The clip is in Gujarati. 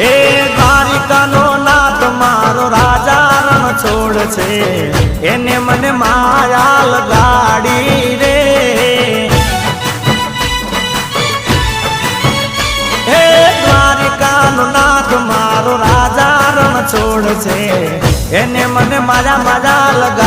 એ દ્વારિકાનો નાથ મારો રાજા રણ છોડ છે, એને મને માયા લગાડી રે. હે દ્વારિકાનો નાથ મારો રાજા રણ છોડ છે, એને મને માયા લગાડી.